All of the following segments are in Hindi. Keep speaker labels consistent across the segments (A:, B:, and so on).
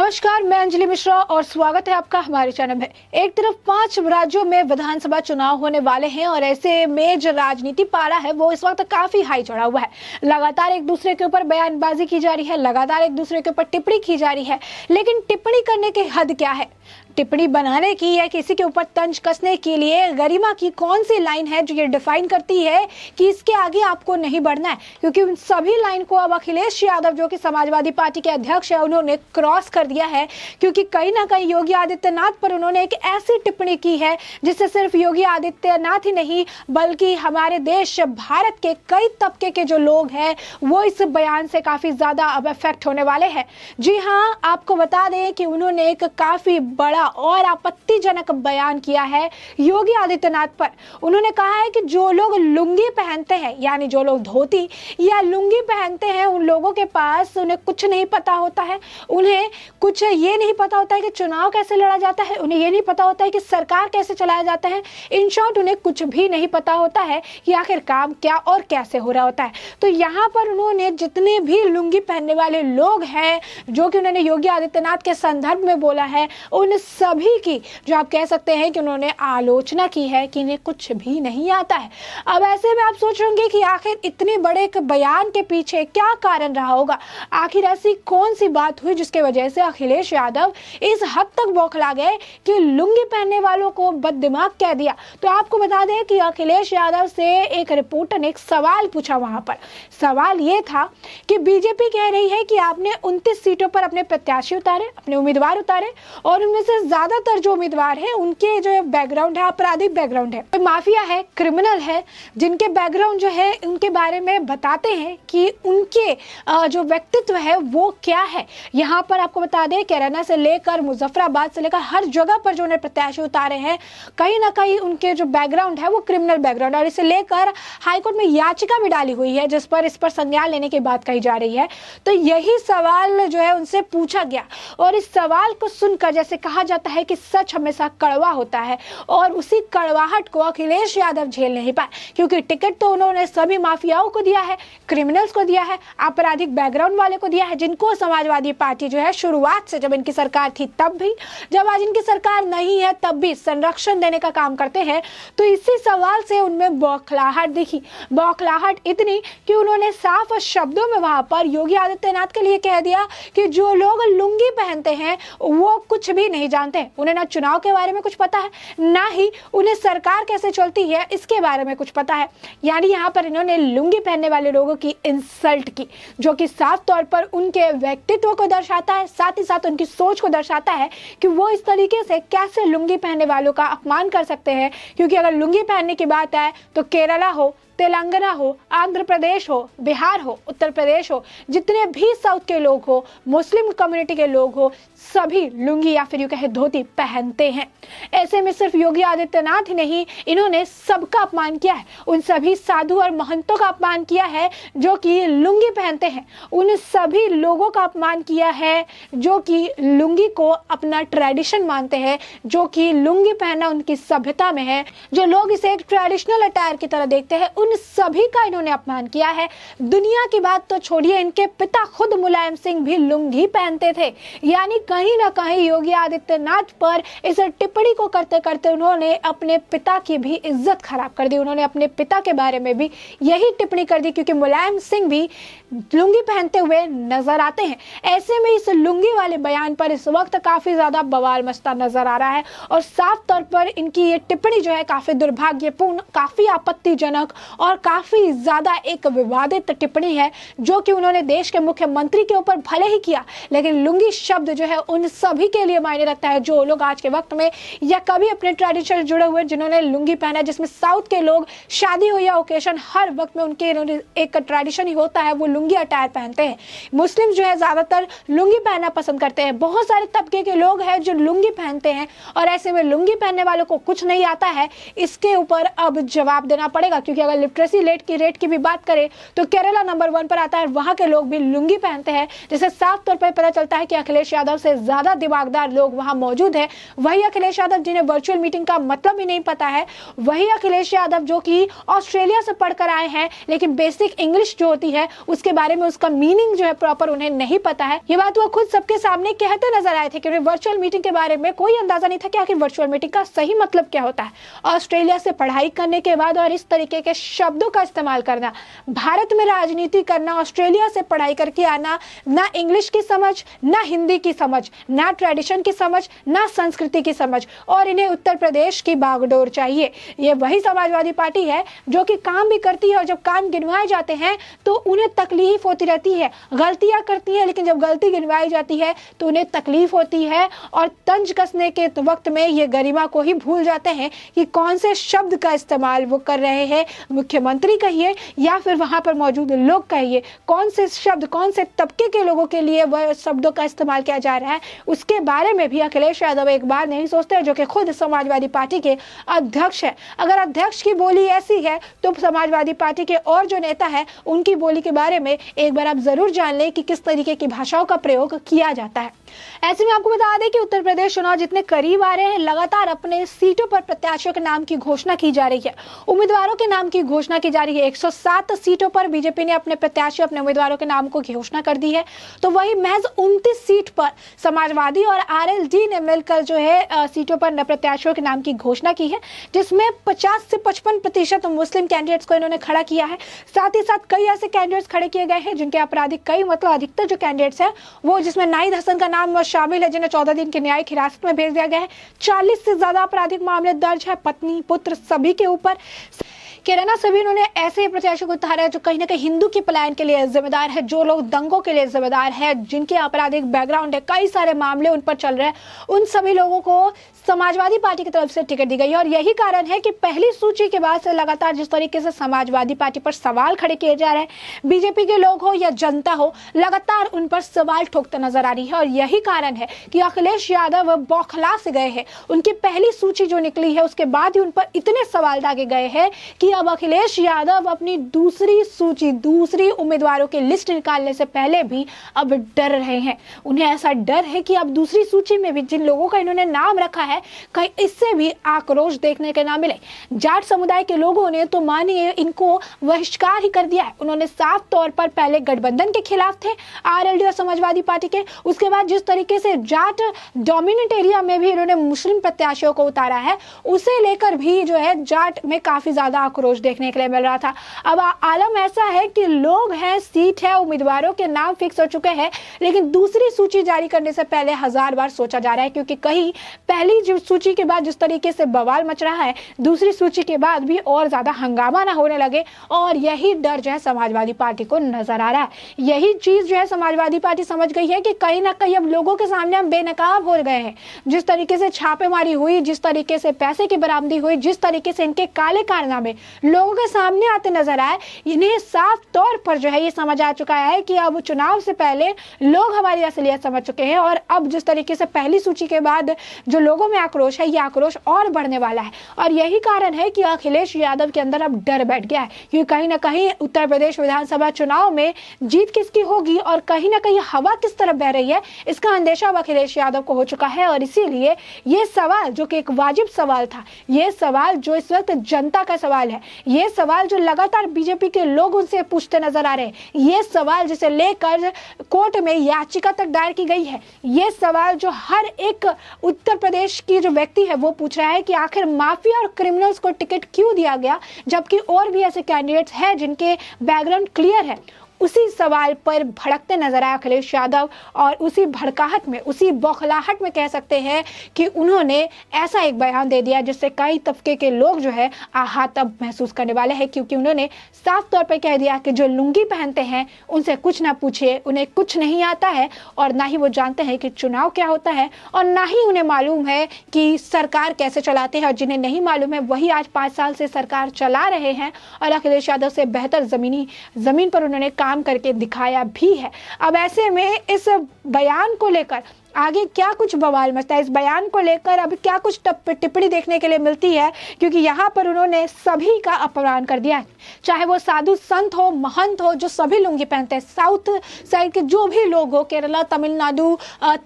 A: नमस्कार, मैं अंजलि मिश्रा और स्वागत है आपका हमारे चैनल में। एक तरफ 5 राज्यों में विधानसभा चुनाव होने वाले हैं और ऐसे में जो राजनीति पारा है वो इस वक्त काफी हाई चढ़ा हुआ है। लगातार एक दूसरे के ऊपर बयानबाजी की जा रही है, लगातार एक दूसरे के ऊपर टिप्पणी की जा रही है, लेकिन टिप्पणी करने की हद क्या है? टिप्पणी बनाने की या किसी के ऊपर तंज कसने के लिए गरिमा की कौन सी लाइन है जो ये डिफाइन करती है कि इसके आगे आपको नहीं बढ़ना है? क्योंकि उन सभी लाइन को अब अखिलेश यादव जो कि समाजवादी पार्टी के अध्यक्ष है उन्होंने क्रॉस कर दिया है, क्योंकि कहीं ना कहीं योगी आदित्यनाथ पर उन्होंने एक ऐसी टिप्पणी की है जिससे सिर्फ योगी आदित्यनाथ ही नहीं बल्कि हमारे देश भारत के कई तबके के जो लोग हैं वो इस बयान से काफी ज्यादा अब अफेक्ट होने वाले हैं। जी हाँ, आपको बता दें कि उन्होंने एक काफी बड़ा और आपत्तिजनक बयान किया है योगी आदित्यनाथ पर। उन्होंने कहा है कि जो लोग लुंगी पहनते हैं, यानी जो लोग धोती या लुंगी पहनते हैं, उन लोगों के पास उन्हें कुछ नहीं पता होता है। उन्हें कुछ ये नहीं पता होता है कि चुनाव कैसे लड़ा जाता है, उन्हें ये नहीं पता होता है कि सरकार कैसे चलाया जाता है। इन शॉर्ट, उन्हें कुछ भी नहीं पता होता है कि आखिर काम क्या और कैसे हो रहा होता है। तो यहाँ पर उन्होंने जितने भी लुंगी पहनने वाले लोग हैं जो कि उन्होंने योगी आदित्यनाथ के संदर्भ में बोला है, उन सभी की जो आप कह सकते हैं कि उन्होंने आलोचना की है कि इन्हें कुछ भी नहीं आता है। अब ऐसे में आप सोच रहे होंगे कि आखिर इतने बड़े एक बयान के पीछे क्या कारण रहा होगा, आखिर ऐसी कौन सी बात हुई जिसके वजह से अखिलेश यादव इस हद तक बौखला गए कि लुंगी पहनने वालों को बददिमाग कह दिया। तो आपको बता दें कि अखिलेश यादव से एक रिपोर्टर ने एक सवाल पूछा। वहां पर सवाल ये था कि बीजेपी कह रही है कि आपने 29 सीटों पर अपने प्रत्याशी उतारे, अपने उम्मीदवार उतारे, और उनमें से ज्यादातर जो उम्मीदवार है उनके जो बैकग्राउंड है आपराधिक बैकग्राउंड है, माफिया है, क्रिमिनल है, जिनके बैकग्राउंड जो है उनके बारे में बताते हैं कि उनके जो व्यक्तित्व है वो क्या है। यहाँ पर आपको बता दें कैराना से लेकर मुजफ्फराबाद से लेकर हर जगह पर जो उन्हें प्रत्याशी उतारे हैं कहीं ना कहीं उनके जो बैकग्राउंड है वो क्रिमिनल बैकग्राउंड, और इसे लेकर हाईकोर्ट में याचिका भी डाली हुई है जिस पर इस पर संज्ञान लेने की बात कही जा रही है। तो यही सवाल जो है उनसे पूछा गया और इस सवाल को सुनकर जैसे कहा जाता है कि सच हमेशा कड़वा होता है, और उसी कड़वाहट को अखिलेश यादव झेल नहीं पाए, क्योंकि टिकट तो उन्होंने सभी माफियाओं को दिया है, क्रिमिनल्स को दिया है, आपराधिक बैकग्राउंड वाले को दिया है, जिनको समाजवादी पार्टी जो है शुरुआत से जब इनकी सरकार थी तब भी, जब आज इनकी सरकार नहीं है तब भी संरक्षण देने का काम करते हैं। तो इसी सवाल से उनमें बौखलाहट दिखी, बौखलाहट इतनी कि उन्होंने साफ शब्दों में वहां पर योगी आदित्यनाथ के लिए कह दिया कि जो लोग लुंगी पहनते हैं वो कुछ भी नहीं जानते, उन्हें ना चुनाव के बारे में कुछ पता है, ना ही उन्हें सरकार कैसे चलती है इसके बारे में कुछ पता है। यानी यहाँ पर इन्होंने लुंगी पहनने वाले लोगों की इंसल्ट की, जो कि साफ तौर पर उनके व्यक्तित्व को दर्शाता है, साथ ही साथ उनकी सोच को दर्शाता है कि वो इस तरीके से कैसे लुंगी पहनने वालों का अपमान कर सकते हैं। क्योंकि अगर लुंगी पहनने की बात आए तो केरला हो, तेलंगाना हो, आंध्र प्रदेश हो, बिहार हो, उत्तर प्रदेश हो, जितने भी साउथ के लोग हो, मुस्लिम कम्युनिटी के लोग हो, सभी लुंगी या फिर यूं कहे धोती पहनते हैं। ऐसे में सिर्फ योगी आदित्यनाथ ही नहीं, इन्होंने सबका अपमान किया है, उन सभी साधु और महंतों का अपमान किया है जो कि लुंगी पहनते हैं, उन सभी लोगों का अपमान किया है जो कि लुंगी को अपना ट्रेडिशन मानते हैं, जो कि लुंगी पहनना उनकी सभ्यता में है, जो लोग इसे एक ट्रेडिशनल अटायर की तरह देखते हैं, उन सभी का इन्होंने अपमान किया है। दुनिया की बात तो छोड़िए, इनके पिता खुद मुलायम सिंह भी लुंगी पहनते थे। यानी कहीं ना कहीं योगी आदित्यनाथ पर इस टिप्पणी को करते करते उन्होंने अपने पिता की भी इज्जत खराब कर दी। उन्होंने अपने पिता के बारे में भी यही टिप्पणी कर दी, क्योंकि मुलायम सिंह भी लुंगी पहनते हुए नजर आते हैं। ऐसे में इस लुंगी वाले बयान पर इस वक्त काफी ज्यादा बवाल मचता नजर आ रहा है, और साफ तौर पर इनकी ये टिप्पणी जो है काफी दुर्भाग्यपूर्ण, काफी आपत्तिजनक और काफी ज्यादा एक विवादित टिप्पणी है, जो कि उन्होंने देश के मुख्यमंत्री के ऊपर भले ही किया, लेकिन लुंगी शब्द जो है उन सभी के लिए मायने रखता है जो लोग आज के वक्त में या कभी अपने ट्रेडिशन जुड़े हुए जिन्होंने लुंगी पहना, जिसमें साउथ के लोग शादी हो या ओकेशन हर वक्त में उनके एक ट्रेडिशन ही होता है, वो लुंगी अटायर पहनते हैं। मुस्लिम जो है ज्यादातर लुंगी पहनना पसंद करते हैं, बहुत सारे तबके के लोग हैं जो लुंगी पहनते हैं, और ऐसे में लुंगी पहनने वालों को कुछ नहीं आता है, इसके ऊपर अब जवाब देना पड़ेगा। क्योंकि अगर लिटरेसी रेट की भी बात करें तो केरला नंबर 1 पर आता है। वहां के लोग भी लुंगी पहनते हैं, जिससे साफ तौर पर पता चलता है कि अखिलेश यादव से ज्यादा दिमागदार लोग वहां मौजूद है। वही अखिलेश यादव जिन्हें वर्चुअल मीटिंग का मतलब ही नहीं पता है, वही अखिलेश यादव जो कि ऑस्ट्रेलिया से पढ़कर आए हैं, लेकिन बेसिक इंग्लिश जो होती है उसके बारे में उसका मीनिंग जो है प्रॉपर उन्हें नहीं पता है। ये बात वो खुद सबके सामने कहते नजर आए थे कि वर्चुअल मीटिंग के बारे में कोई अंदाजा नहीं था कि आखिर वर्चुअल मीटिंग का सही मतलब क्या होता है। ऑस्ट्रेलिया से पढ़ाई करने के बाद और इस तरीके के शब्दों का इस्तेमाल करना, भारत में राजनीति करना, ऑस्ट्रेलिया से पढ़ाई करके आना, ना इंग्लिश की समझ, ना हिंदी की समझ, ना ट्रेडिशन की समझ, ना संस्कृति की समझ, और इन्हें उत्तर प्रदेश की बागडोर चाहिए। ये वही समाजवादी पार्टी है जो कि काम भी करती है और जब काम गिनवाए जाते हैं तो उन्हें तकलीफ होती रहती है। गलतियां करती है लेकिन जब गलती गिनवाई जाती है तो उन्हें तकलीफ होती है और तंज कसने के वक्त में ये गरिमा को ही भूल जाते हैं कि कौन से शब्द का इस्तेमाल वो कर रहे हैं। मुख्यमंत्री कहिए या फिर वहां पर मौजूद लोग कहिए, कौन से शब्द कौन से तबके के लोगों के लिए वह शब्दों का इस्तेमाल किया जा रहा है, उसके बारे में भी अखिलेश यादव एक बार नहीं सोचते, जो कि खुद समाजवादी पार्टी के अध्यक्ष है। अगर अध्यक्ष की बोली ऐसी है तो समाजवादी पार्टी के और जो नेता है उनकी बोली के बारे में एक बार आप जरूर जान लें कि किस तरीके की भाषाओं का प्रयोग किया जाता है। ऐसे में आपको बता दें कि उत्तर प्रदेश चुनाव जितने करीब आ रहे हैं, लगातार अपने सीटों पर प्रत्याशियों के नाम की घोषणा की जा रही है, उम्मीदवारों के नाम की घोषणा की जा रही है। 107 सीटों पर बीजेपी ने अपने प्रत्याशी, अपने उम्मीदवारों के नाम को घोषणा कर दी है, तो वही महज 29 सीट पर समाजवादी और आरएलडी ने मिलकर जो है सीटों पर प्रत्याशियों के नाम की घोषणा की है, जिसमें 50 से 55% मुस्लिम कैंडिडेट्स को इन्होंने खड़ा किया है। साथ ही साथ कई ऐसे कैंडिडेट्स खड़े किए गए हैं जिनके आपराधिक कई मतलब अधिकतर जो कैंडिडेट्स हैं वो, जिसमें नाहिद हसन का नाम शामिल है, जिन्हें 14 दिन की न्यायिक हिरासत में भेज दिया गया है। 40 से ज्यादा आपराधिक मामले दर्ज है पत्नी पुत्र सभी के ऊपर। किराना सभी उन्होंने ऐसे प्रत्याशियों को उतारा है जो कहीं ना कहीं हिंदू की पलायन के लिए जिम्मेदार है, जो लोग दंगों के लिए जिम्मेदार है, जिनके आपराधिक बैकग्राउंड है, कई सारे मामले उन पर चल रहे हैं, उन सभी लोगों को समाजवादी पार्टी की तरफ से टिकट दी गई है। और यही कारण है कि पहली सूची के बाद से लगातार जिस तरीके से समाजवादी पार्टी पर सवाल खड़े किए जा रहे हैं, बीजेपी के लोग हो या जनता हो, लगातार उन पर सवाल ठोकते नजर आ रही है। और यही कारण है कि अखिलेश यादव बौखला से गए हैं। उनकी पहली सूची जो निकली है उसके बाद ही उन पर इतने सवाल दागे गए हैं कि अब अखिलेश यादव अपनी दूसरी सूची, दूसरी उम्मीदवारों की लिस्ट निकालने से पहले भी अब डर रहे हैं। उन्हें ऐसा डर है कि अब दूसरी सूची में भी जिन लोगों का इन्होंने नाम रखा है कहीं इससे भी आक्रोश देखने के ना मिले। जाट समुदाय के लोगों ने तो मानिए इनको बहिष्कार ही कर दिया है। उन्होंने साफ तौर पर पहले गठबंधन के खिलाफ थे आरएलडी और समाजवादी पार्टी के, उसके बाद जिस तरीके से जाट डोमिनेंट एरिया में भी इन्होंने मुस्लिम प्रत्याशियों को उतारा है, उसे लेकर भी जो है जाट में काफी ज्यादा आक्रोश देखने के लिए मिल रहा था। अब आलम ऐसा है कि लोग हैं, सीट है, उम्मीदवारों के नाम फिक्स हो चुके हैं, लेकिन दूसरी सूची जारी करने से पहले 1000 बार सोचा जा रहा है, क्योंकि कहीं पहली सूची के बाद जिस तरीके से बवाल मच रहा है, दूसरी सूची के बाद भी और ज्यादा हंगामा ना होने लगे। और यही डर जो है समाजवादी पार्टी को नजर आ रहा है। यही चीज जो है समाजवादी पार्टी समझ गई है कि कहीं ना कहीं अब लोगों के सामने हम बेनकाब हो गए हैं। जिस तरीके से छापेमारी हुई, जिस तरीके से पैसे की बरामदी हुई, जिस तरीके से इनके काले कारनामे लोगों के सामने आते नजर आए, इन्हें साफ तौर पर जो है ये समझ आ चुका है कि अब चुनाव से पहले लोग हमारी असलियत समझ चुके हैं। और अब जिस तरीके से पहली सूची के बाद जो लोगों में आक्रोश है, ये आक्रोश और बढ़ने वाला है। और यही कारण है कि अखिलेश यादव के अंदर अब डर बैठ गया है, क्योंकि कहीं ना कहीं उत्तर प्रदेश विधानसभा चुनाव में जीत किसकी होगी और कहीं ना कहीं हवा किस तरफ बह रही है, इसका अंदेशा अब अखिलेश यादव को हो चुका है। और इसीलिए ये सवाल जो कि एक वाजिब सवाल था, ये सवाल जो इस वक्त जनता का सवाल है, ये सवाल जो लगातार बीजेपी के लोग उनसे पूछते नजर आ रहे हैं, ये सवाल जिसे लेकर कोर्ट में याचिका तक दायर की गई है, ये सवाल जो हर एक उत्तर प्रदेश की जो व्यक्ति है वो पूछ रहा है कि आखिर माफिया और क्रिमिनल्स को टिकट क्यों दिया गया, जबकि और भी ऐसे कैंडिडेट्स हैं जिनके बैकग्राउंड क्लियर है। उसी सवाल पर भड़कते नजर आए अखिलेश यादव, और उसी भड़काहट में, उसी बौखलाहट में कह सकते हैं कि उन्होंने ऐसा एक बयान दे दिया जिससे कई तबके के लोग जो है आहत अब महसूस करने वाले हैं, क्योंकि उन्होंने साफ तौर पर कह दिया कि जो लुंगी पहनते हैं उनसे कुछ ना पूछिए, उन्हें कुछ नहीं आता है और ना ही वो जानते हैं कि चुनाव क्या होता है, और ना ही उन्हें मालूम है कि सरकार कैसे चलाते हैं। और जिन्हें नहीं मालूम है वही आज 5 साल से सरकार चला रहे हैं, और अखिलेश यादव से बेहतर जमीन पर उन्होंने काम करके दिखाया भी है। अब ऐसे में इस बयान को लेकर आगे क्या कुछ बवाल मचता है, इस बयान को लेकर अब क्या कुछ टिप्पणी देखने के लिए मिलती है, क्योंकि यहाँ पर उन्होंने सभी का अपमान कर दिया है। चाहे वो साधु संत हो, महंत हो, जो सभी लुंगी पहनते हैं, साउथ साइड के जो भी लोग हो, केरला, तमिलनाडु,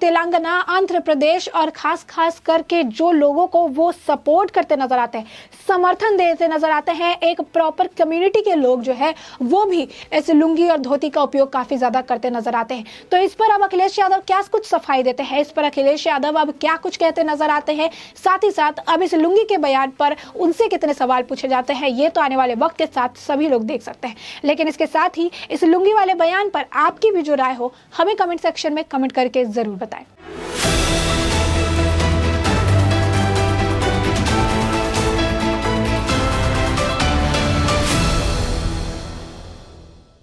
A: तेलंगाना, आंध्र प्रदेश, और खास करके जो लोगों को वो सपोर्ट करते नजर आते हैं, समर्थन देते नजर आते हैं, एक प्रॉपर कम्युनिटी के लोग जो है वो भी ऐसे लुंगी और धोती का उपयोग काफी ज्यादा करते नजर आते हैं। तो इस पर अब अखिलेश यादव क्या कुछ सफाई देते हैं, इस पर अखिलेश यादव अब क्या कुछ कहते नजर आते हैं, साथ ही साथ अब इस लुंगी के बयान पर उनसे कितने सवाल पूछे जाते हैं, ये तो आने वाले वक्त के साथ सभी लोग देख सकते हैं। लेकिन इसके साथ ही इस लुंगी वाले बयान पर आपकी भी जो राय हो, हमें कमेंट सेक्शन में कमेंट करके जरूर बताएं।